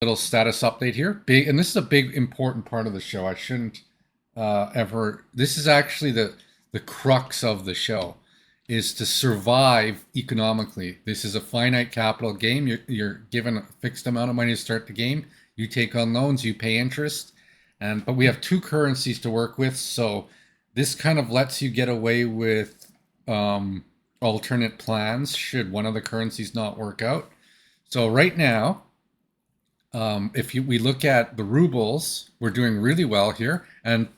Little status update here. Big, and this is a big important part of the show. I shouldn't ever. This is actually the crux of the show, is to survive economically. This is a finite capital game. You're given a fixed amount of money to start the game. You take on loans, you pay interest, and but we have two currencies to work with. So this kind of lets you get away with alternate plans should one of the currencies not work out. So right now, we look at the rubles, we're doing really well here. And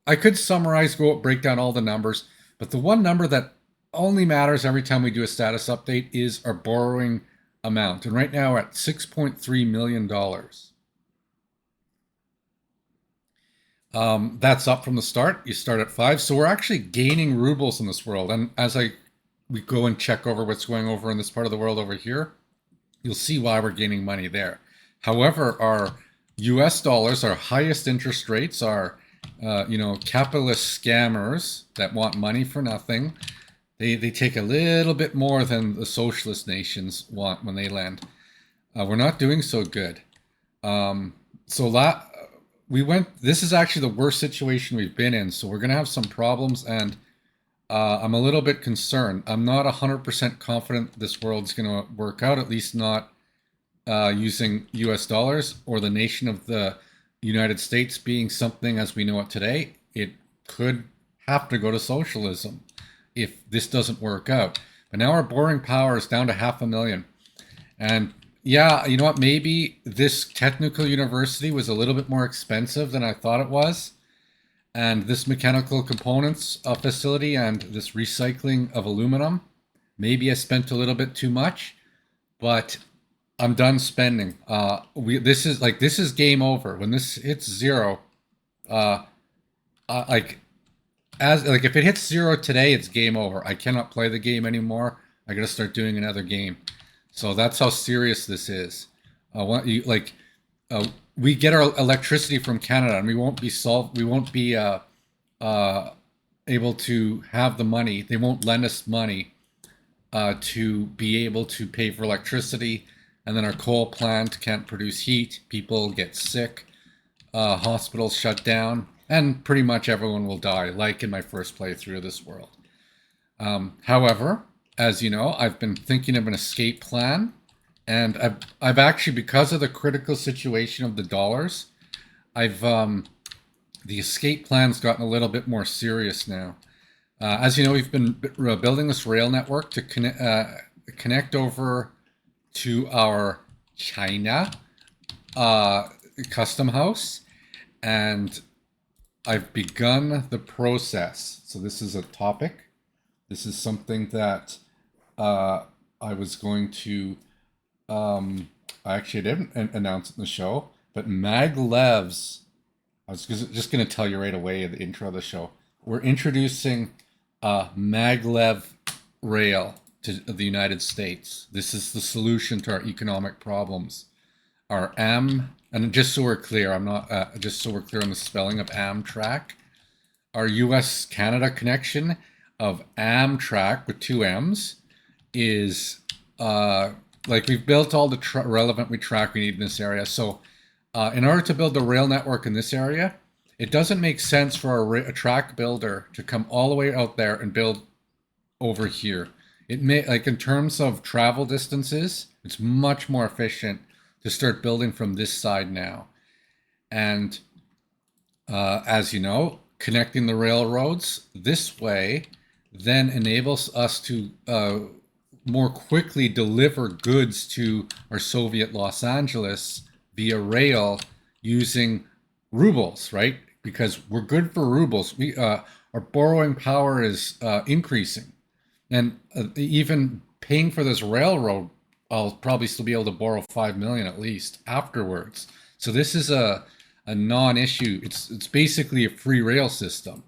I could summarize, go break down all the numbers, but the one number that only matters every time we do a status update is our borrowing amount. And right now we're at $6.3 million. That's up from the start. You start at five. So we're actually gaining rubles in this world. And as we go and check over what's going over in this part of the world over here, you'll see why we're gaining money there. However, our US dollars, our highest interest rates, are, capitalist scammers that want money for nothing. They take a little bit more than the socialist nations want when they lend. We're not doing so good. So we went. This is actually the worst situation we've been in. So we're gonna have some problems, and I'm a little bit concerned. I'm not 100% confident this world's gonna work out. At least not using US dollars or the nation of the United States being something as we know it today. It could have to go to socialism if this doesn't work out. But now our borrowing power is down to 500,000. And yeah, you know what? Maybe this technical university was a little bit more expensive than I thought it was. And this mechanical components facility and this recycling of aluminum, maybe I spent a little bit too much, but I'm done spending. This is game over. When this hits zero, uh, like if it hits zero today, it's game over. I cannot play the game anymore. I got to start doing another game. So that's how serious this is. What you like? We get our electricity from Canada, and we won't be solved. We won't be uh, able to have the money. They won't lend us money to be able to pay for electricity. And then our coal plant can't produce heat. People get sick. Hospitals shut down. And pretty much everyone will die, like in my first playthrough of this world. However, as you know, I've been thinking of an escape plan. And I've actually, because of the critical situation of the dollars, the escape plan's gotten a little bit more serious now. As you know, we've been building this rail network to connect over to our China custom house, and I've begun the process. So this is a topic. This is something that I was going to. I actually didn't announce it in the show, but Maglev's. I was just going to tell you right away in the intro of the show. We're introducing Maglev Rail to the United States. This is the solution to our economic problems. Our and just so we're clear, I'm not just so we're clear on the spelling of Amtrak. Our U.S. Canada connection of Amtrak with two M's is we've built all the relevant track we need in this area. So in order to build the rail network in this area, it doesn't make sense for a track builder to come all the way out there and build over here. It may, like in terms of travel distances, it's much more efficient to start building from this side now. And as you know, connecting the railroads this way then enables us to more quickly deliver goods to our Soviet Los Angeles via rail using rubles, right? Because we're good for rubles. Our borrowing power is increasing, and even paying for this railroad, I'll probably still be able to borrow 5 million at least afterwards. So this is a non-issue. It's basically a free rail system.